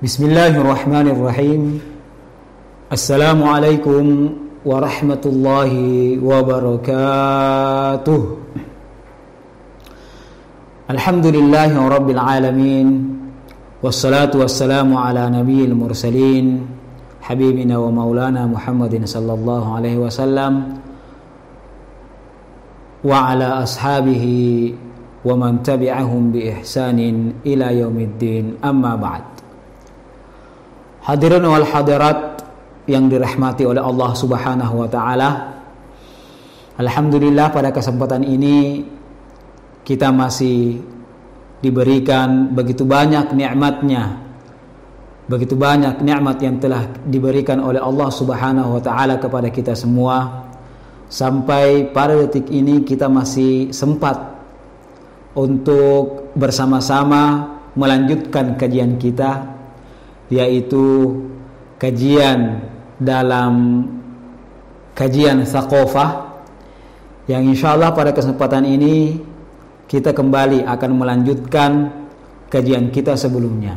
Bismillahirrahmanirrahim. Assalamualaikum warahmatullahi wabarakatuh. Alhamdulillahi rabbil alamin. Wassalatu wassalamu ala nabiyil mursalin habibina wa maulana Muhammadin sallallahu alaihi wasallam wa ala ashabihi wa man tabi'ahum bi ihsanin ila yaumiddin. Amma ba'd. Hadirin wal hadirat yang dirahmati oleh Allah Subhanahu wa taala. Alhamdulillah, pada kesempatan ini kita masih diberikan begitu banyak nikmatnya, begitu banyak nikmat yang telah diberikan oleh Allah Subhanahu wa taala kepada kita semua. Sampai pada detik ini kita masih sempat untuk bersama-sama melanjutkan kajian kita, yaitu kajian dalam kajian Thaqafah, yang insyaallah pada kesempatan ini kita kembali akan melanjutkan kajian kita sebelumnya.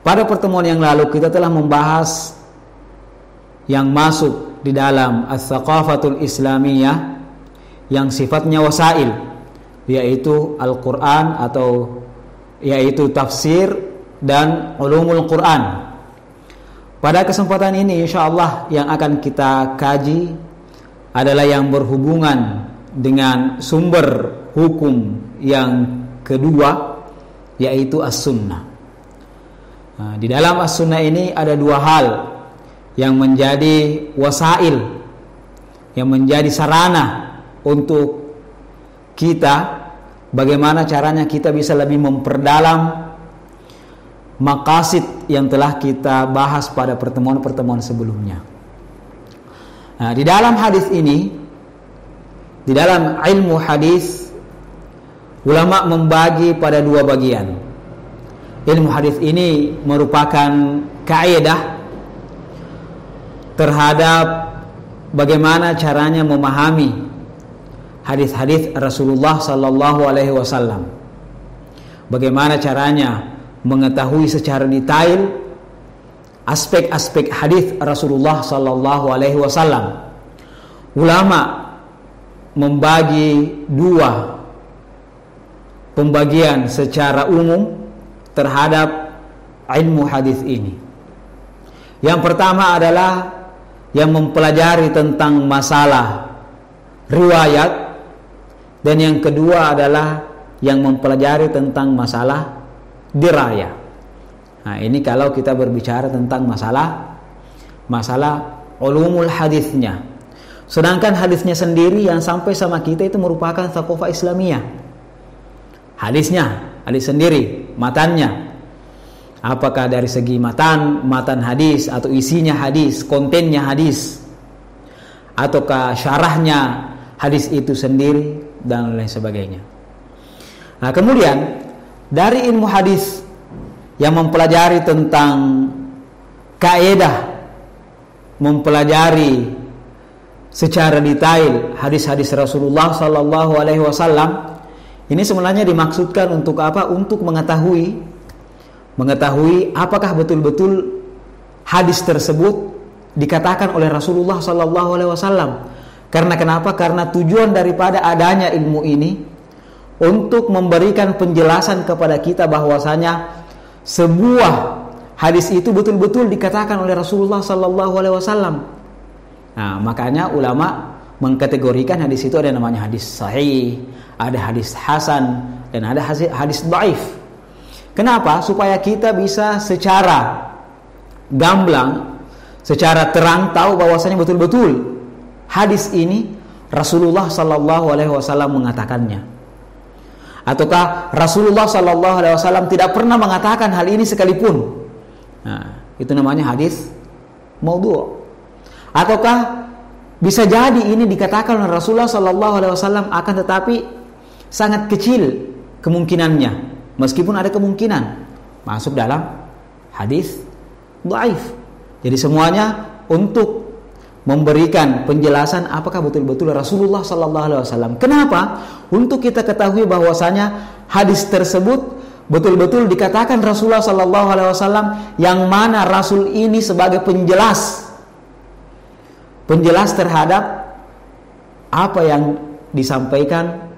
Pada pertemuan yang lalu kita telah membahas yang masuk di dalam Ats-Tsaqafatul Islamiyah yang sifatnya wasail, yaitu Al-Quran atau yaitu tafsir dan ulumul Quran. Pada kesempatan ini insyaallah yang akan kita kaji adalah yang berhubungan dengan sumber hukum yang kedua, yaitu As-Sunnah. Nah, di dalam As-Sunnah ini ada dua hal yang menjadi wasail, yang menjadi sarana untuk kita, bagaimana caranya kita bisa lebih memperdalam maqasid yang telah kita bahas pada pertemuan-pertemuan sebelumnya. Nah, di dalam hadis ini, di dalam ilmu hadis, ulama membagi pada dua bagian. Ilmu hadis ini merupakan kaidah terhadap bagaimana caranya memahami hadis-hadis Rasulullah sallallahu alaihi wasallam. Bagaimana caranya mengetahui secara detail aspek-aspek hadis Rasulullah sallallahu alaihi wasallam. Ulama membagi dua pembagian secara umum terhadap ilmu hadis ini. Yang pertama adalah yang mempelajari tentang masalah riwayat, dan yang kedua adalah yang mempelajari tentang masalah diraya. Nah, ini kalau kita berbicara tentang masalah ulumul hadisnya. Sedangkan hadisnya sendiri yang sampai sama kita itu merupakan Thaqafah Islamiyah. Hadisnya, hadis sendiri, matannya. Apakah dari segi matan hadis, atau isinya hadis, kontennya hadis, ataukah syarahnya hadis itu sendiri, dan lain sebagainya. Nah, kemudian dari ilmu hadis yang mempelajari tentang kaidah, mempelajari secara detail hadis-hadis Rasulullah sallallahu alaihi wasallam, ini sebenarnya dimaksudkan untuk apa? Untuk mengetahui apakah betul-betul hadis tersebut dikatakan oleh Rasulullah sallallahu alaihi wasallam. Karena kenapa? Karena tujuan daripada adanya ilmu ini untuk memberikan penjelasan kepada kita bahwasanya sebuah hadis itu betul-betul dikatakan oleh Rasulullah sallallahu alaihi wasallam. Nah, makanya ulama mengkategorikan hadis itu ada namanya hadis sahih, ada hadis hasan, dan ada hadis dhaif. Kenapa? Supaya kita bisa secara gamblang, secara terang tahu bahwasanya betul-betul hadis ini Rasulullah sallallahu alaihi wasallam mengatakannya. Ataukah Rasulullah sallallahu alaihi wasallam tidak pernah mengatakan hal ini sekalipun. Nah, itu namanya hadis maudhu'. Ataukah bisa jadi ini dikatakan oleh Rasulullah sallallahu alaihi wasallam, akan tetapi sangat kecil kemungkinannya, meskipun ada kemungkinan masuk dalam hadis dhaif. Jadi semuanya untuk memberikan penjelasan apakah betul-betul Rasulullah sallallahu alaihi wasallam. Kenapa? Untuk kita ketahui bahwasanya hadis tersebut betul-betul dikatakan Rasulullah sallallahu alaihi wasallam, yang mana Rasul ini sebagai penjelas terhadap apa yang disampaikan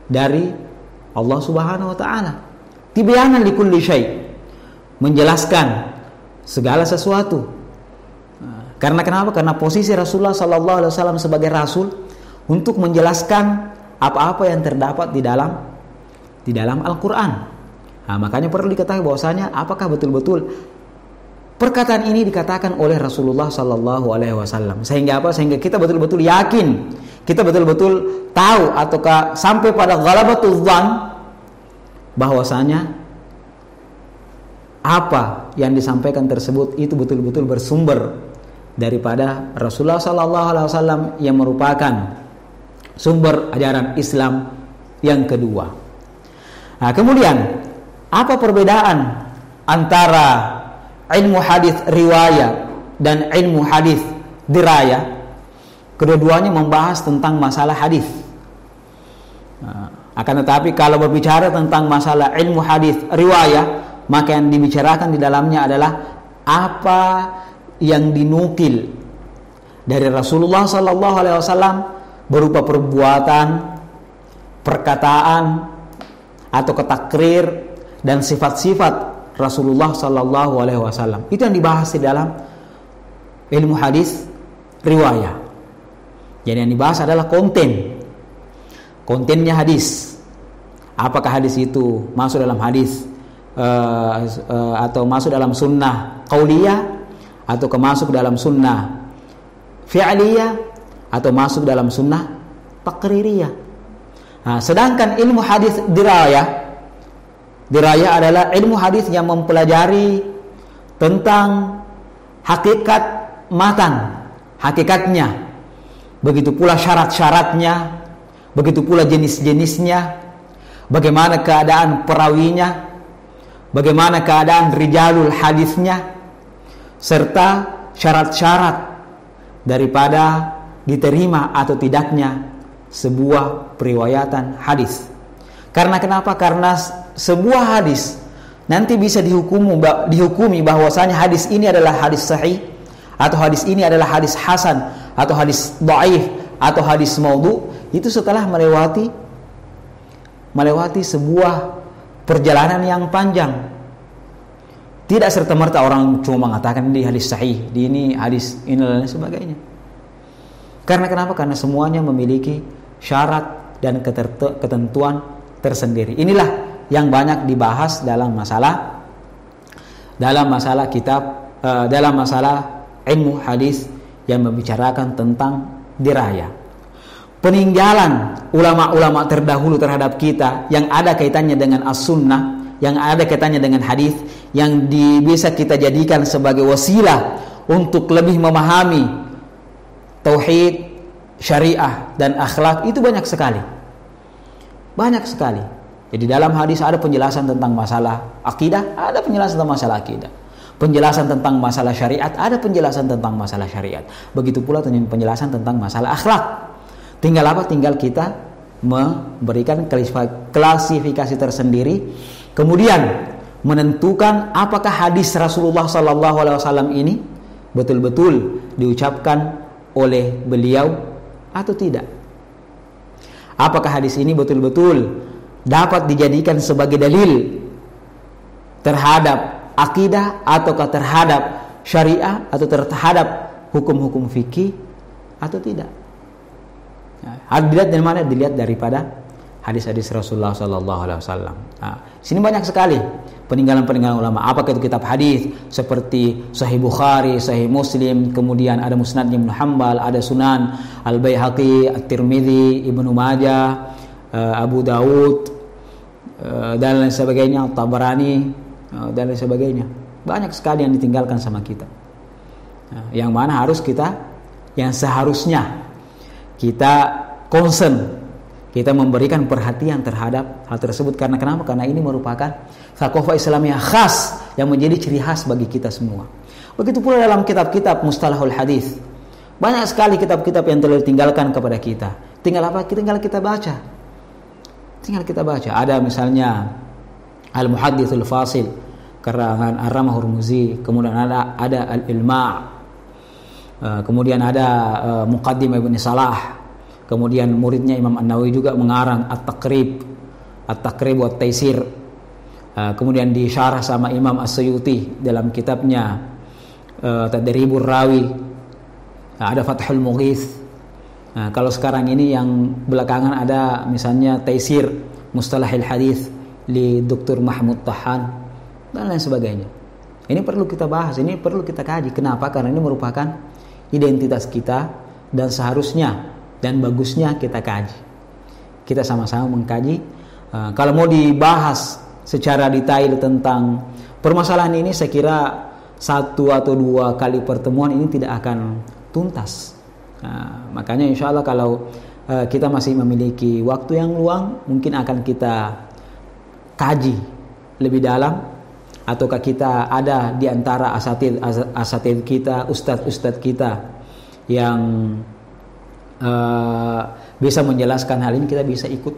dari Allah Subhanahu wa taala. Tibyanan likulli syai', menjelaskan segala sesuatu. Karena kenapa? Karena posisi Rasulullah sallallahu alaihi wasallam sebagai rasul untuk menjelaskan apa-apa yang terdapat di dalam Al-Qur'an. Nah, makanya perlu diketahui bahwasanya apakah betul-betul perkataan ini dikatakan oleh Rasulullah sallallahu alaihi wasallam. Sehingga apa? Sehingga kita betul-betul yakin, kita betul-betul tahu ataukah sampai pada ghalabatul dzan bahwasanya apa yang disampaikan tersebut itu betul-betul bersumber daripada Rasulullah sallallahu alaihi wasallam yang merupakan sumber ajaran Islam yang kedua. Nah, kemudian apa perbedaan antara ilmu hadis riwayat dan ilmu hadis dirayah? Kedua-duanya membahas tentang masalah hadis. Akan tetapi kalau berbicara tentang masalah ilmu hadis riwayah, maka yang dibicarakan di dalamnya adalah apa yang dinukil dari Rasulullah sallallahu alaihi wasallam berupa perbuatan, perkataan atau ketakrir dan sifat-sifat Rasulullah sallallahu alaihi wasallam. Itu yang dibahas di dalam ilmu hadis riwayah. Jadi yang dibahas adalah kontennya hadis. Apakah hadis itu masuk dalam hadis atau masuk dalam sunnah qauliyah, atau masuk dalam sunnah fi'liyah, atau masuk dalam sunnah taqririyah. Nah, sedangkan ilmu hadis dirayah adalah ilmu hadis yang mempelajari tentang hakikat matan, hakikatnya, begitu pula syarat-syaratnya, begitu pula jenis-jenisnya, bagaimana keadaan perawinya, bagaimana keadaan rijalul hadisnya, serta syarat-syarat daripada diterima atau tidaknya sebuah periwayatan hadis. Karena kenapa? Karena sebuah hadis nanti bisa dihukumi bahwasanya hadis ini adalah hadis sahih, atau hadis ini adalah hadis hasan, atau hadis dhaif, atau hadis maudhu, itu setelah melewati sebuah perjalanan yang panjang. Tidak serta-merta orang cuma mengatakan ini hadis sahih, ini hadis ini dan sebagainya. Karena kenapa? Karena semuanya memiliki syarat dan ketentuan tersendiri. Inilah yang banyak dibahas dalam masalah ilmu hadis yang membicarakan tentang dirayah. Peninggalan ulama-ulama terdahulu terhadap kita yang ada kaitannya dengan as-sunnah, yang ada kaitannya dengan hadis, yang bisa kita jadikan sebagai wasilah untuk lebih memahami tauhid, syariah dan akhlak, itu banyak sekali. Jadi dalam hadis ada penjelasan tentang masalah akidah, ada penjelasan tentang masalah akidah. Penjelasan tentang masalah syariat, ada penjelasan tentang masalah syariat. Begitu pula penjelasan tentang masalah akhlak. Tinggal apa? Tinggal kita memberikan klasifikasi tersendiri, kemudian menentukan apakah hadis Rasulullah SAW ini betul-betul diucapkan oleh beliau atau tidak. Apakah hadis ini betul-betul dapat dijadikan sebagai dalil terhadap akidah, ataukah terhadap syariah, atau terhadap hukum-hukum fikih atau tidak. Dilihat dari mana? Dilihat daripada hadis-hadis Rasulullah SAW. Sini banyak sekali peninggalan-peninggalan ulama. Apakah itu kitab hadis seperti Sahih Bukhari, Sahih Muslim, kemudian ada Musnad Ibnu Hanbal, ada Sunan Al-Baihaqi, At-Tirmidzi, Ibnu Majah, Abu Daud, dan lain sebagainya, Tabarani, dan lain sebagainya. Banyak sekali yang ditinggalkan sama kita. Yang mana yang seharusnya kita concern, kita memberikan perhatian terhadap hal tersebut. Karena kenapa? Karena ini merupakan thaqafah Islamiyah khas yang menjadi ciri khas bagi kita semua. Begitu pula dalam kitab-kitab mustalahul hadis. Banyak sekali kitab-kitab yang telah ditinggalkan kepada kita. Tinggal apa? Tinggal kita baca. Ada misalnya Al-Muhaddithul Fasil karangan Ar-Ramah Hurmuzi, kemudian ada Al-Ilma', kemudian ada Muqaddimah Ibn Salah, kemudian muridnya Imam An-Nawawi juga mengarang At-Taqrib wa Taisir, kemudian disyarah sama Imam As-Suyuti dalam kitabnya Tadribur Rawi, ada Fathul Mughith. Kalau sekarang ini yang belakangan ada misalnya Taisir Mustalahil Hadits li Dr. Mahmud Tahan dan lain sebagainya. Ini perlu kita bahas, ini perlu kita kaji. Kenapa? Karena ini merupakan identitas kita dan seharusnya dan bagusnya kita kaji. Kita sama-sama mengkaji. Kalau mau dibahas secara detail tentang permasalahan ini, saya kira 1 atau 2 kali pertemuan ini tidak akan tuntas. Makanya insya Allah kalau kita masih memiliki waktu yang luang, mungkin akan kita kaji lebih dalam, ataukah kita ada di antara asatid kita, ustadz kita yang bisa menjelaskan hal ini, kita bisa ikut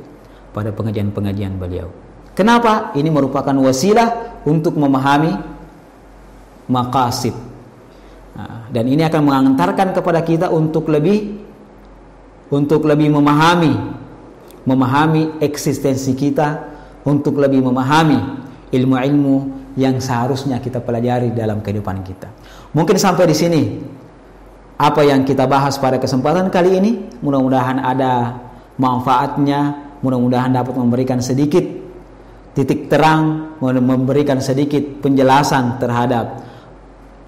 pada pengajian-pengajian beliau. Kenapa? Ini merupakan wasilah untuk memahami maqasid, dan ini akan mengantarkan kepada kita untuk lebih memahami eksistensi kita, untuk lebih memahami ilmu-ilmu yang seharusnya kita pelajari dalam kehidupan kita. Mungkin sampai di sini apa yang kita bahas pada kesempatan kali ini. Mudah-mudahan ada manfaatnya, mudah-mudahan dapat memberikan sedikit titik terang, memberikan sedikit penjelasan terhadap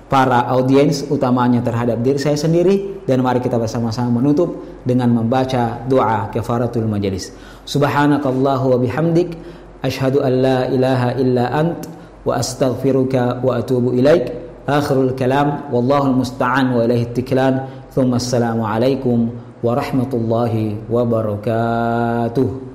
para audiens, utamanya terhadap diri saya sendiri. Dan mari kita bersama-sama menutup dengan membaca doa kafaratul majelis. Subhanakallahu wa bihamdik, asyhadu an la ilaha illa ant, wa astaghfiruka wa atubu ilaik. Akhirul kalam, wallahul musta'an wa ilaihi tiklan. Thumma assalamu alaikum warahmatullahi wabarakatuh.